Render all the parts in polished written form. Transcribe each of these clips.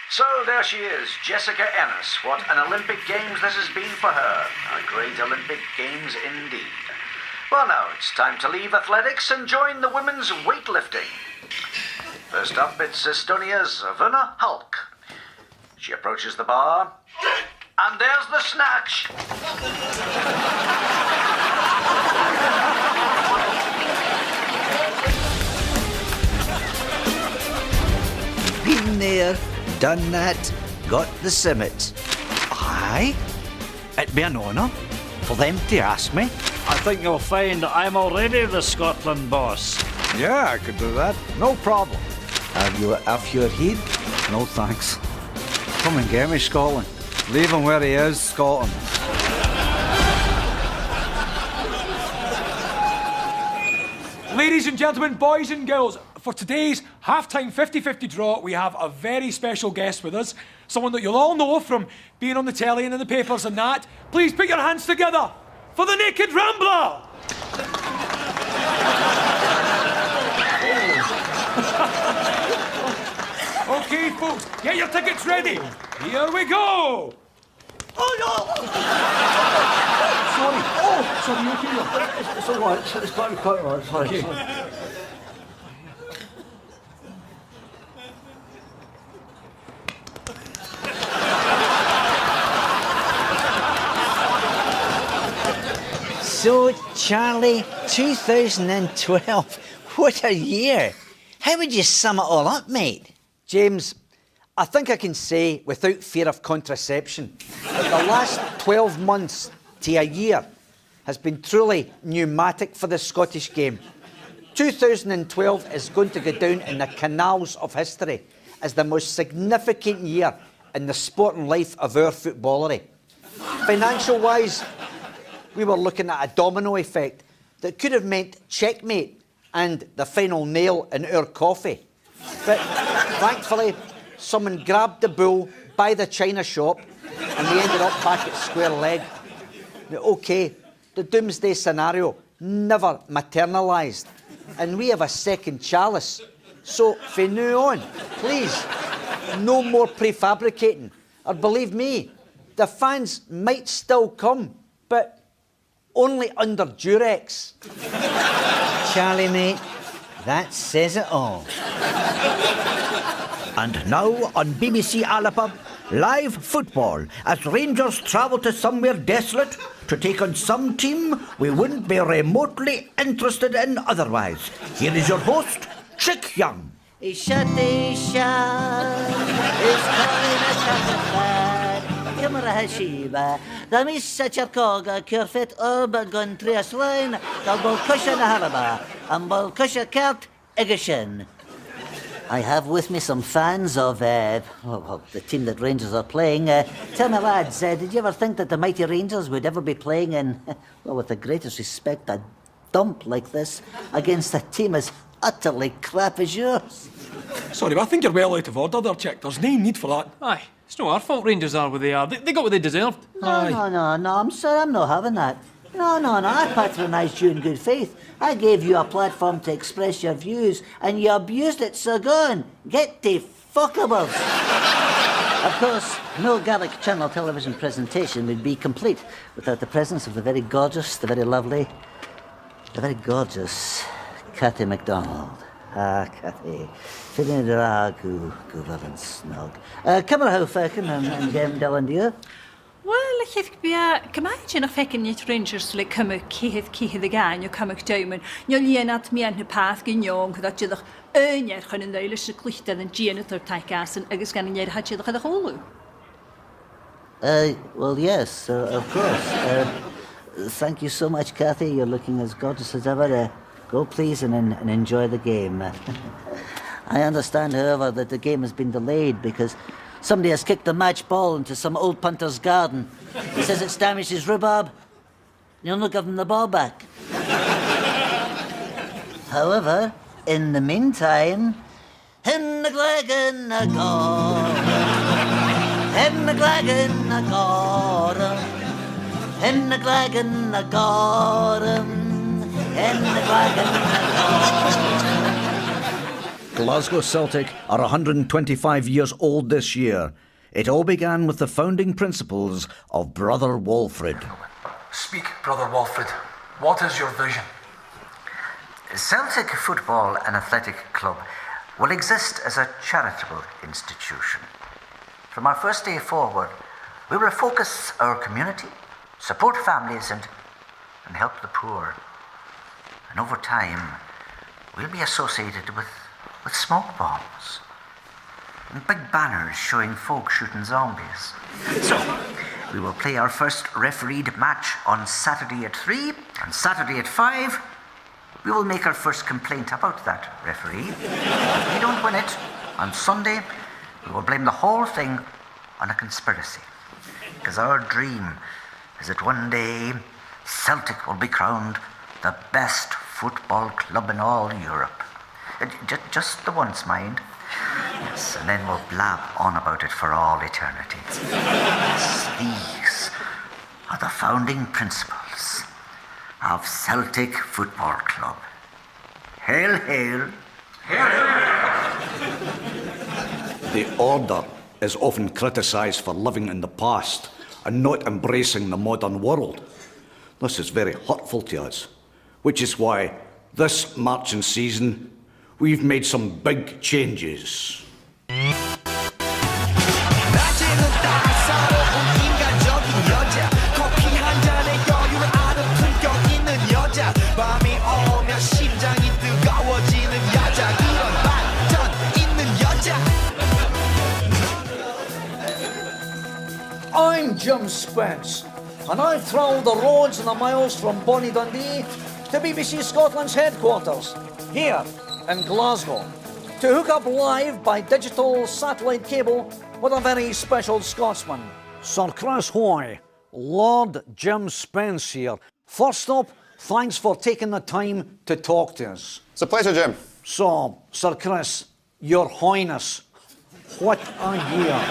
So there she is, Jessica Ennis. What an Olympic Games this has been for her. A great Olympic Games indeed. Well, now it's time to leave athletics and join the women's weightlifting. First up, it's Estonia's Verna Hulk. She approaches the bar, and there's the snatch. Been there, done that, got the summit. Aye, it'd be an honour for them to ask me. I think you'll find that I'm already the Scotland boss. Yeah, I could do that. No problem. Have you off your head? No thanks. Come and get me, Scotland. Leave him where he is, Scotland. Ladies and gentlemen, boys and girls, for today's half-time 50-50 draw, we have a very special guest with us. Someone that you'll all know from being on the telly and in the papers and that. Please put your hands together for the Naked Rambler! Okay, folks, get your tickets ready. Here we go! Oh, no! Sorry. Oh, sorry, you okay? It's all right. It's quite all right. Sorry. Okay. So, Charlie, 2012, what a year. How would you sum it all up, mate? James, I think I can say, without fear of contraception, that the last 12 months to a year has been truly pneumatic for the Scottish game. 2012 is going to go down in the canals of history as the most significant year in the sporting life of our footballery. Financial-wise, we were looking at a domino effect that could have meant checkmate and the final nail in our coffee. But thankfully, someone grabbed the bull by the china shop and we ended up back at square leg. Now, OK, the doomsday scenario never materialised and we have a second chalice. So, from now on, please, no more prefabricating. Or believe me, the fans might still come, but only under Durex. Charlie, mate, that says it all. And now on BBC Alapub, live football as Rangers travel to somewhere desolate to take on some team we wouldn't be remotely interested in otherwise. Here is your host, Chick Young. Isha is calling a chapter Cymra Hashiba. The Missa Charcoga, Curfet Urba Guntrias Line, the Bolkusha Naharaba, and Bolkusha Kert Egishin. I have with me some fans of the team that Rangers are playing. Tell me, lads, did you ever think that the mighty Rangers would ever be playing in, well, with the greatest respect, a dump like this against a team as utterly crap as yours? Sorry, but I think you're well out of order there, Chick. There's no need for that. Aye, it's not our fault Rangers are where they are. They got what they deserved. No, I'm sorry, I'm not having that. No, I patronised you in good faith. I gave you a platform to express your views, and you abused it, so go on. Get the fuckables. Of course, no Gaelic Channel television presentation would be complete without the presence of the very gorgeous, the very lovely, the very gorgeous Cathy MacDonald. Ah, Cathy. Fydyn dra gw fel yn snog. Cymra hw ffecyn yn gem Dylan Dew. Wel, llith bia, gymaint yn ffecyn nid Rangers le cymryd cyhydd y gan o cymryd dawmyn. Nio lien at mi yn y path gynion, cydda jydwch ynier chyn yn dweud ys y clychtad yn gian ydy'r taig as yn agos gan yn ier had jydwch ydych olw. Well, yes, of course. Thank you so much, Cathy. You're looking as gorgeous as ever. Go, please, and enjoy the game. I understand, however, that the game has been delayed because somebody has kicked the match ball into some old punter's garden. He says it's damaged his rhubarb. You'll not give him the ball back. However, in the meantime, in the glagon a gore, in the glagon a gore, in the glagon a gore, in the glagon a gore. Glasgow Celtic are 125 years old this year. It all began with the founding principles of Brother Walfrid. Speak, Brother Walfrid. What is your vision? Celtic Football and Athletic Club will exist as a charitable institution. From our first day forward, we will focus our community, support families and help the poor. And over time, we'll be associated with smoke bombs and big banners showing folk shooting zombies. So, we will play our first refereed match on Saturday at 3, and Saturday at 5, we will make our first complaint about that referee. If we don't win it, on Sunday, we will blame the whole thing on a conspiracy. Because our dream is that one day, Celtic will be crowned the best football club in all Europe. Just the once, mind. Yes, and then we'll blab on about it for all eternity. Yes, these are the founding principles of Celtic Football Club. Hail, hail. The Order is often criticised for living in the past and not embracing the modern world. This is very hurtful to us, which is why this marching season we've made some big changes. I'm Jim Spence, and I've travelled the roads and the miles from Bonnie Dundee to BBC Scotland's headquarters, here in Glasgow, to hook up live by digital satellite cable with a very special Scotsman. Sir Chris Hoy, Lord Jim Spence here. First up, thanks for taking the time to talk to us. It's a pleasure, Jim. So, Sir Chris, Your Highness, what a year.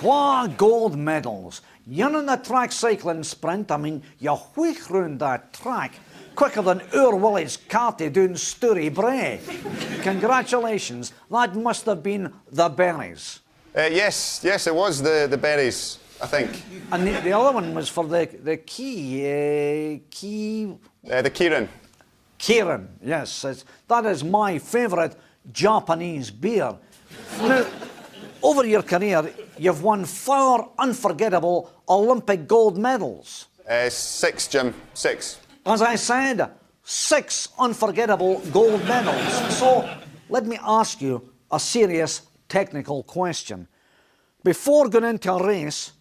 2 gold medals. You're in the track cycling sprint. I mean, you wheech round that track quicker than our Willie's carty doing Stoury Bray. Congratulations. That must have been the berries. Yes, it was the berries, I think. And the other one was for the key. The Kirin. Kirin, yes. That is my favourite Japanese beer. Now, over your career, you've won 4 unforgettable Olympic gold medals. 6, Jim. 6. As I said, 6 unforgettable gold medals. So, let me ask you a serious technical question. Before going into a race,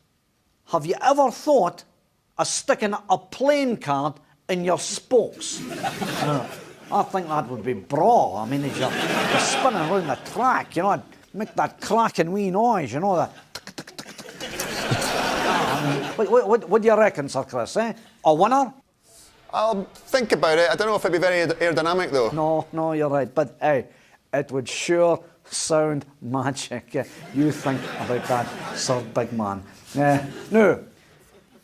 have you ever thought of sticking a playing card in your spokes? I think that would be braw. I mean, as you're spinning around the track, you know, make that cracking wee noise, you know, that. What do you reckon, Sir Chris, eh? A winner? I'll think about it. I don't know if it'd be very aerodynamic, though. No, you're right. But, hey, it would sure sound magic. You think about that, Sir Big Man. Now,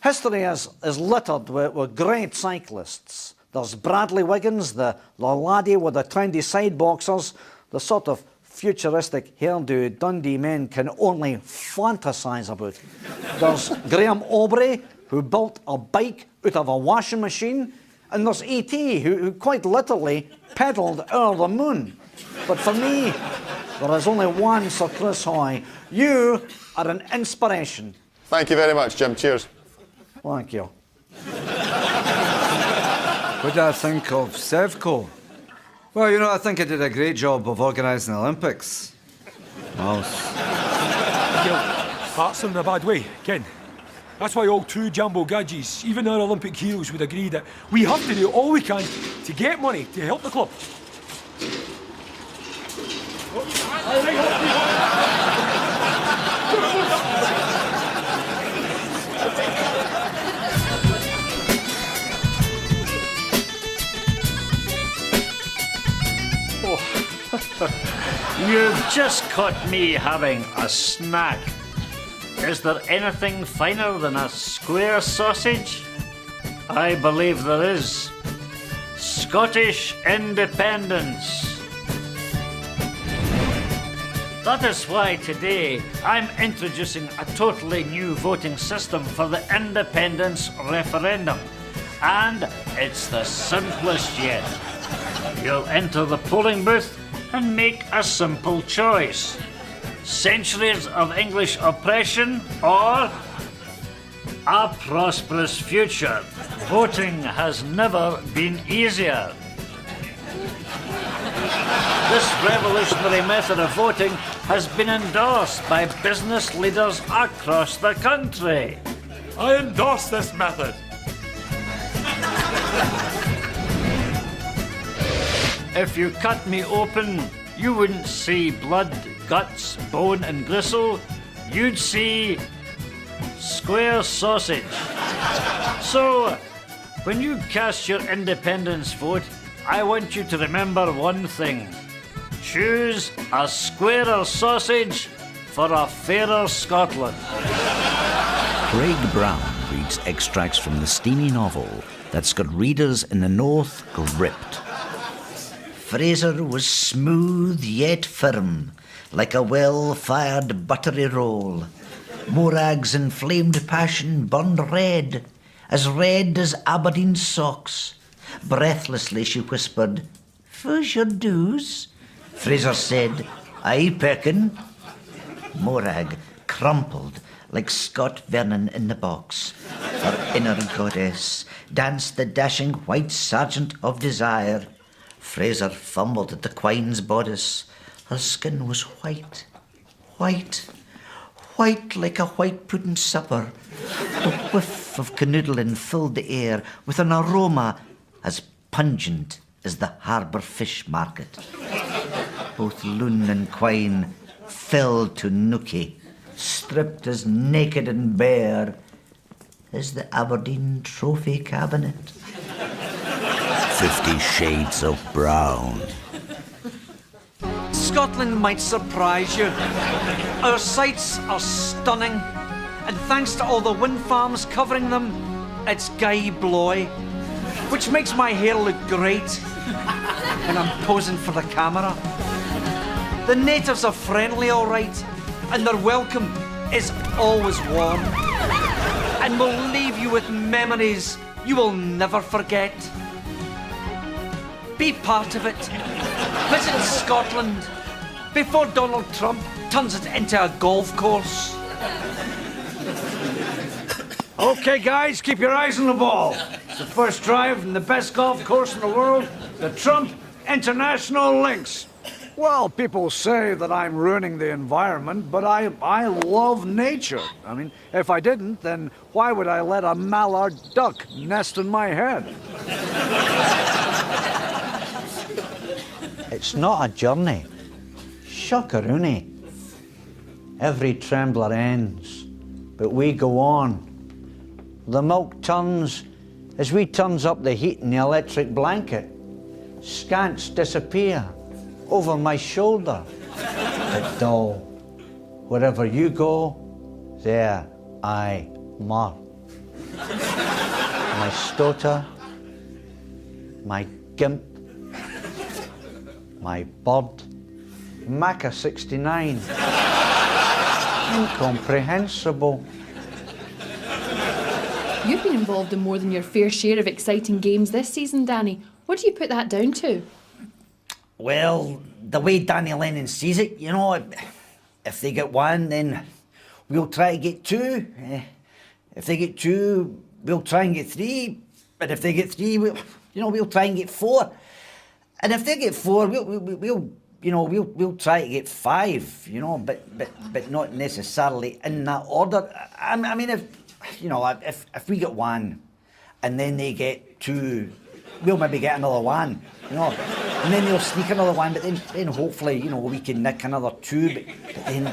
history is littered with great cyclists. There's Bradley Wiggins, the laddie with the trendy side boxers, the sort of futuristic hairdo Dundee men can only fantasise about. There's Graham Aubrey, who built a bike out of a washing machine, and there's E.T., who quite literally pedalled o'er the moon. But for me, there is only one Sir Chris Hoy. You are an inspiration. Thank you very much, Jim. Cheers. Thank you. What do I think of Sevco? Well, you know, I think I did a great job of organising the Olympics. Well, That's in a bad way, Ken. That's why all 2 jumbo gadgets, even our Olympic heroes, would agree that we have to do all we can to get money to help the club. You've just caught me having a snack. Is there anything finer than a square sausage? I believe there is. Scottish independence. That is why today I'm introducing a totally new voting system for the independence referendum. And it's the simplest yet. You'll enter the polling booth and make a simple choice. Centuries of English oppression or a prosperous future. Voting has never been easier. This revolutionary method of voting has been endorsed by business leaders across the country. I endorse this method. If you cut me open, you wouldn't see blood, guts, bone and gristle. You'd see square sausage. So, when you cast your independence vote, I want you to remember one thing. Choose a squarer sausage for a fairer Scotland. Craig Brown reads extracts from the steamy novel that's got readers in the north gripped. Fraser was smooth yet firm, like a well-fired buttery roll. Morag's inflamed passion burned red as Aberdeen socks. Breathlessly she whispered, "Fw's your dues?" Fraser said, "I pecken." Morag crumpled like Scott Vernon in the box. Her inner goddess danced the dashing white sergeant of desire. Fraser fumbled at the quine's bodice. Her skin was white, white, white like a white pudding supper. The whiff of canoodling filled the air with an aroma as pungent as the harbour fish market. Both loon and quine fell to nookie, stripped as naked and bare as the Aberdeen trophy cabinet. 50 Shades of Brown. Scotland might surprise you. Our sights are stunning, and thanks to all the wind farms covering them, it's Guy Bloy, which makes my hair look great when I'm posing for the camera. The natives are friendly, all right, and their welcome is always warm, and will leave you with memories you will never forget. Be part of it. Visit Scotland before Donald Trump turns it into a golf course. Okay, guys, keep your eyes on the ball. It's the first drive in the best golf course in the world, the Trump International Links. Well, people say that I'm ruining the environment, but I love nature. I mean, if I didn't, then why would I let a mallard duck nest in my head? It's not a journey. Shockaroony. Every trembler ends, but we go on. The milk turns as we turns up the heat in the electric blanket. Scants disappear over my shoulder. But doll, wherever you go, there I mar. My stoter, my gimp, my bird, Macca 69. Incomprehensible. You've been involved in more than your fair share of exciting games this season, Danny. What do you put that down to? Well, the way Danny Lennon sees it, you know, if they get one, then we'll try to get two. If they get two, we'll try and get three. But if they get three, we'll try and get four. And if they get four, we'll try to get five, but not necessarily in that order. I mean, if we get one, and then they get two, we'll maybe get another one, and then they'll sneak another one. But then hopefully, we can nick another two. But then,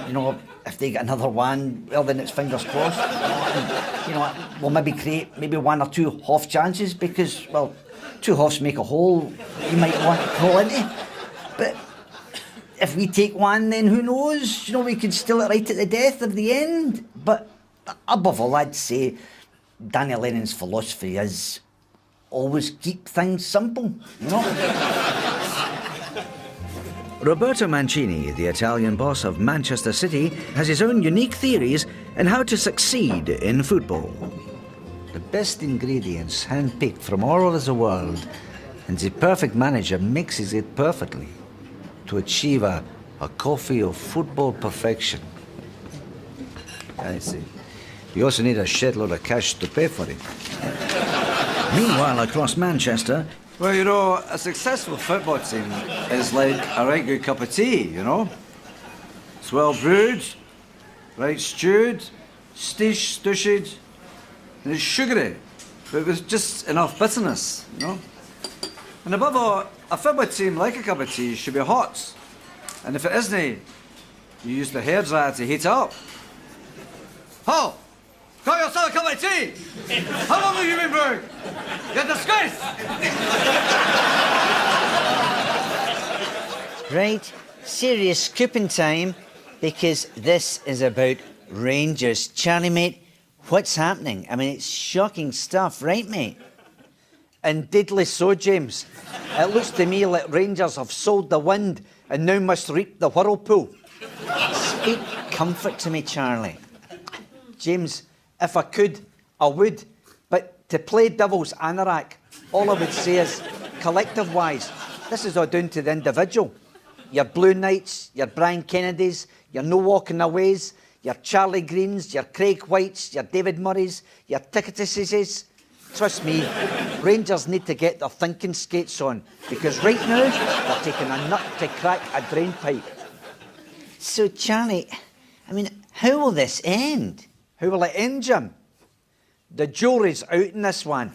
if they get another one, well, then it's fingers crossed. And, we'll maybe create one or two half chances because, well, two halves make a hole you might want to crawl into. But if we take one, then who knows? We can still it right at the death of the end. But above all, I'd say Danny Lennon's philosophy is always keep things simple, Roberto Mancini, the Italian boss of Manchester City, has his own unique theories on how to succeed in football. The best ingredients handpicked from all over the world, and the perfect manager mixes it perfectly to achieve a coffee of football perfection. I see. You also need a shitload of cash to pay for it. Meanwhile, across Manchester, well, you know, a successful football team is like a right good cup of tea, you know? It's well brewed, right stewed, stushed, and it's sugary, but with just enough bitterness, you know? And above all, a football team, like a cup of tea, should be hot. And if it isn't, you use the hairdryer to heat it up. Ho! Got yourself a cup of tea! How long have you been brewing? You're disgraced! Right, serious scooping time, because this is about Rangers. Charlie, mate, what's happening? I mean, it's shocking stuff, right, mate? Indeedly so, James. It looks to me like Rangers have sold the wind and now must reap the whirlpool. Speak comfort to me, Charlie. James, if I could, I would. But to play devil's anorak, all I would say is, collective-wise, this is all down to the individual. Your Blue Knights, your Brian Kennedys, your No Walking Aways, your Charlie Greens, your Craig Whites, your David Murrays, your Ticketuses. Trust me, Rangers need to get their thinking skates on, because right now they're taking a nut to crack a drain pipe. So, Charlie, I mean, how will this end? How will it end, Jim? The jury's out in this one.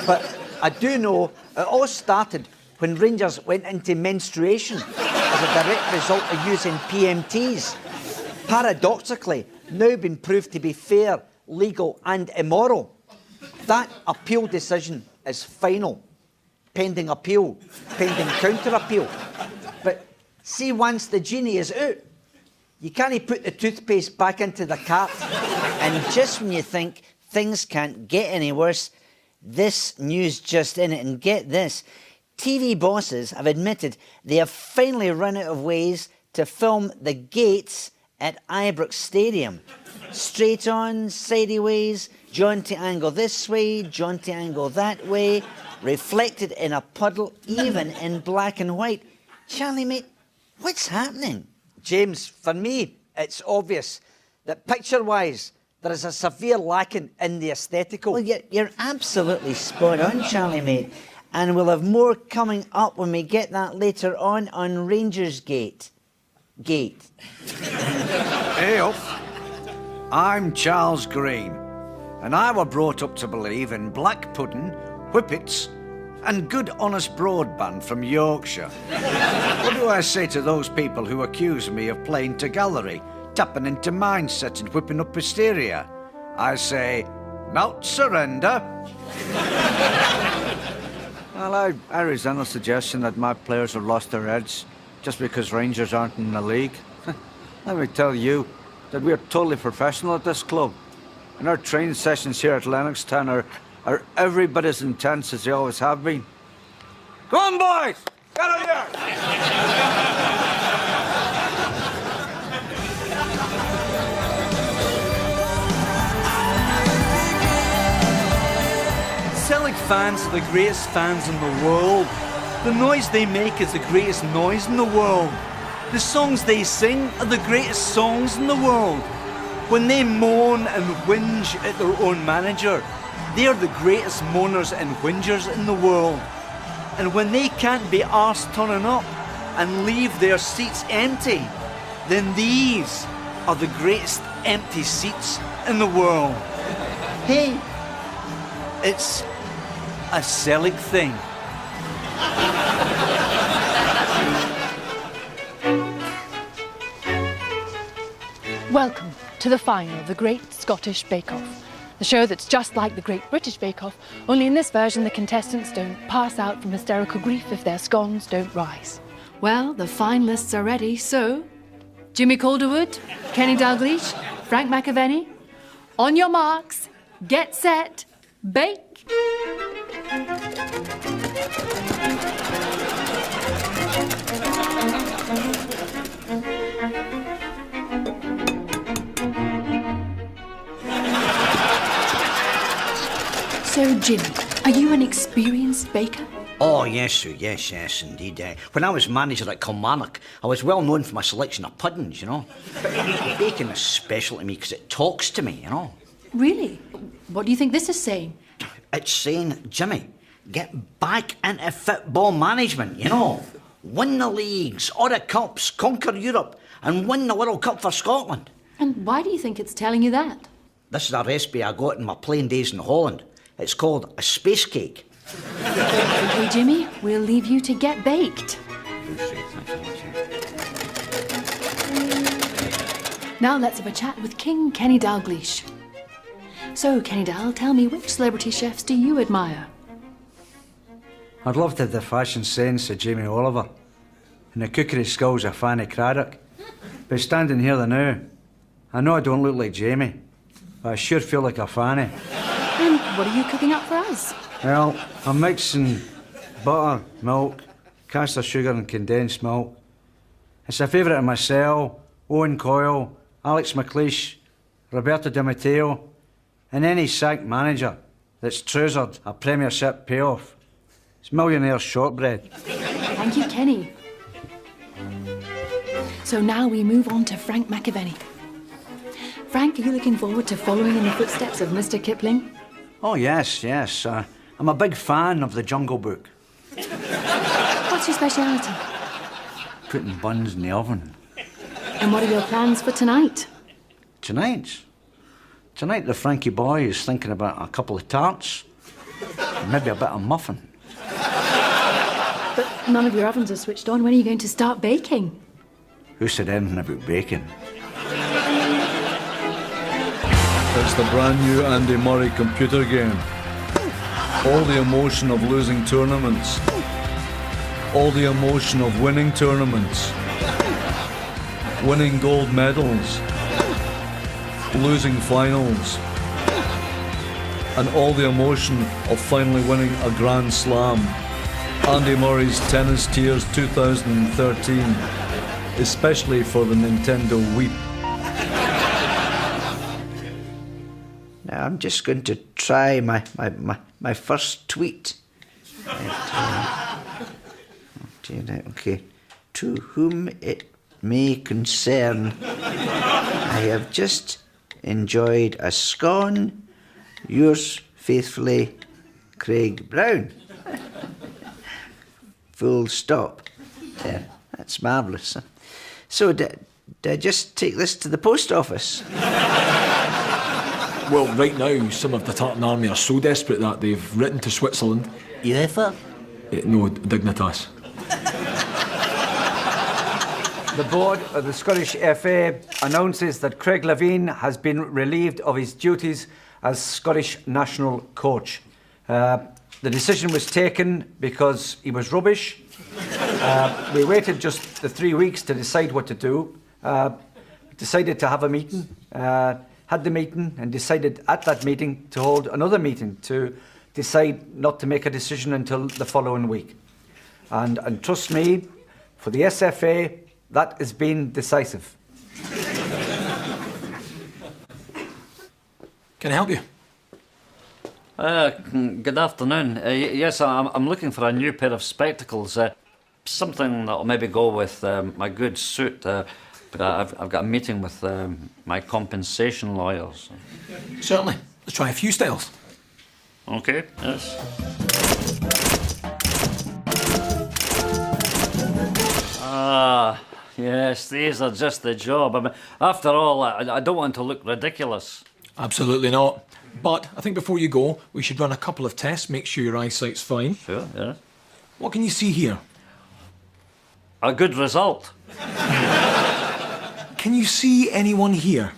But I do know it all started when Rangers went into menstruation as a direct result of using PMTs. Paradoxically, now been proved to be fair, legal and immoral. That appeal decision is final. Pending appeal, pending counter-appeal. But see, once the genie is out, you can't put the toothpaste back into the cap. And just when you think things can't get any worse, this news just in it, and get this, TV bosses have admitted they have finally run out of ways to film the gates at Ibrox Stadium. Straight on, sideways, jaunty angle this way, jaunty angle that way, reflected in a puddle, even in black and white. Charlie, mate, what's happening? James, for me, it's obvious that picture-wise, there is a severe lacking in the aesthetical. Well, you're absolutely spot on, Charlie, mate. And we'll have more coming up when we get that later on Rangers Gate. Hey up. I'm Charles Green, and I were brought up to believe in black pudding, whippets, and good honest broadband from Yorkshire. What do I say to those people who accuse me of playing to gallery, tapping into mindset and whipping up hysteria? I say, not surrender. Well, I resent the suggestion that my players have lost their heads just because Rangers aren't in the league. Let me tell you that we're totally professional at this club. And our training sessions here at Lennoxtown are every bit as intense as they always have been. Come on, boys! Get out here! Celtic fans are the greatest fans in the world. The noise they make is the greatest noise in the world. The songs they sing are the greatest songs in the world. When they moan and whinge at their own manager, they are the greatest moaners and whingers in the world. And when they can't be arsed turning up and leave their seats empty, then these are the greatest empty seats in the world. Hey, it's a Celtic thing. Welcome to the final of the Great Scottish Bake Off. The show that's just like the Great British Bake Off, only in this version the contestants don't pass out from hysterical grief if their scones don't rise. Well, the finalists are ready, so Jimmy Calderwood, Kenny Dalglish, Frank McAvenny, on your marks, get set, bake! So, Jim, are you an experienced baker? Oh, yes, Sue, yes, indeed. When I was manager at Kilmarnock, I was well known for my selection of puddings, you know. But bacon is special to me because it talks to me, you know. Really? What do you think this is saying? It's saying, Jimmy, get back into football management, you know. Win the leagues, or the cups, conquer Europe, and win the World Cup for Scotland. And why do you think it's telling you that? This is a recipe I got in my playing days in Holland. It's called a space cake. Okay, Jimmy, we'll leave you to get baked. Now let's have a chat with King Kenny Dalglish. So, Kenny Dal, tell me, which celebrity chefs do you admire? I'd love to have the fashion sense of Jamie Oliver and the cookery skills of Fanny Craddock. But standing here now, I know I don't look like Jamie, but I sure feel like a Fanny. And what are you cooking up for us? Well, I'm mixing butter, milk, caster sugar and condensed milk. It's a favourite of myself, Owen Coyle, Alex McLeish, Roberto Di Matteo, and any sacked manager that's trousered a Premiership payoff. It's millionaire shortbread. Thank you, Kenny. So now we move on to Frank McAvenny. Frank, are you looking forward to following in the footsteps of Mr. Kipling? Oh, yes. I'm a big fan of The Jungle Book. What's your speciality? Putting buns in the oven. And what are your plans for tonight? Tonight, the Frankie boy is thinking about a couple of tarts, and maybe a bit of muffin. But none of your ovens are switched on. When are you going to start baking? Who said anything about bacon? It's the brand new Andy Murray computer game. All the emotion of losing tournaments. All the emotion of winning tournaments. Winning gold medals. Losing finals. And all the emotion of finally winning a Grand Slam. Andy Murray's Tennis Tears 2013. Especially for the Nintendo Wii. Now I'm just going to try my first tweet. Okay. To whom it may concern, I have just enjoyed a scone. Yours faithfully, Craig Brown. Full stop. Yeah, that's marvellous. So, did I just take this to the post office? Well, right now, some of the Tartan Army are so desperate that they've written to Switzerland. UEFA? No, Dignitas. The board of the Scottish FA announces that Craig Levein has been relieved of his duties as Scottish national coach. The decision was taken because he was rubbish. We waited just the 3 weeks to decide what to do. Decided to have a meeting. Had the meeting and decided at that meeting to hold another meeting to decide not to make a decision until the following week. And trust me, for the SFA, that has been decisive. Can I help you? Good afternoon. Yes, I'm looking for a new pair of spectacles. Something that'll maybe go with my good suit. But I've got a meeting with my compensation lawyers. Certainly. Let's try a few styles. Okay, yes. Yes, these are just the job. I mean, after all, I don't want to look ridiculous. Absolutely not. But I think before you go, we should run a couple of tests, make sure your eyesight's fine. Sure, yeah. What can you see here? A good result. Can you see anyone here?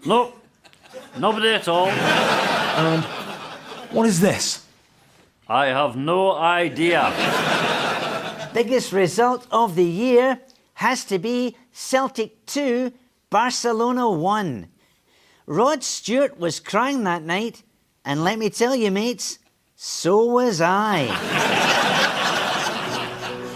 No, nobody at all. And what is this? I have no idea. Biggest result of the year has to be Celtic 2, Barcelona 1. Rod Stewart was crying that night, and let me tell you, mates, so was I.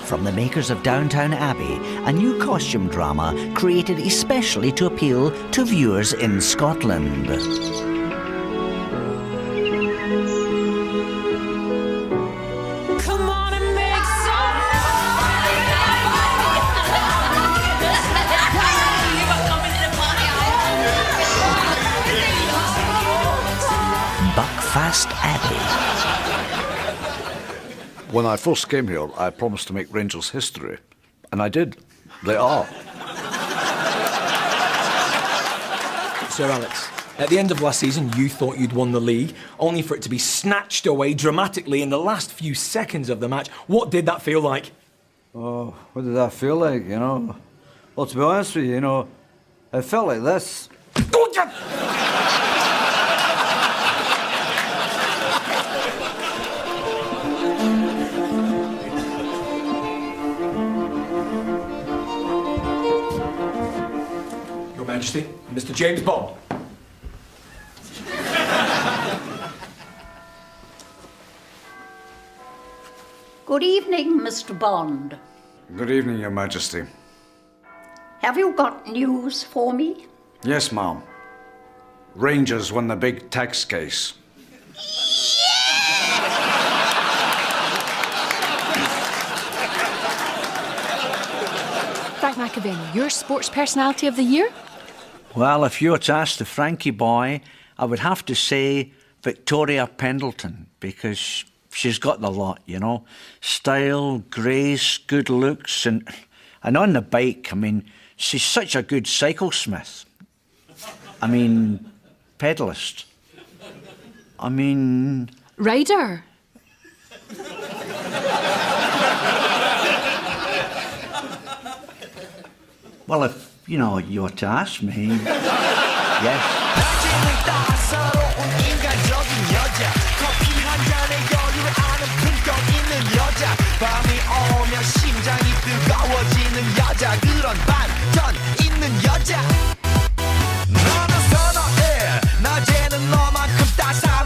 from the makers of Downtown Abbey, a new costume drama created especially to appeal to viewers in Scotland. Buckfast Abbey. When I first came here, I promised to make Rangers history. And I did. They are. Sir Alex, at the end of last season, you thought you'd won the league, only for it to be snatched away dramatically in the last few seconds of the match. What did that feel like? Oh, what did that feel like, you know? Well, to be honest with you, you know, it felt like this. Your Majesty, Mr. James Bond. Good evening, Mr. Bond. Good evening, Your Majesty. Have you got news for me? Yes, ma'am. Rangers won the big tax case. Frank McAvenny, your sports personality of the year? Well, if you were to ask the Frankie boy, I would have to say Victoria Pendleton, because she's got the lot, you know. Style, grace, good looks, and on the bike, I mean, she's such a good cyclesmith. I mean, pedalist. I mean... Rider. Well, if, you know, you were to ask me, yes. 너는 선어해 낮에는 너만큼 따사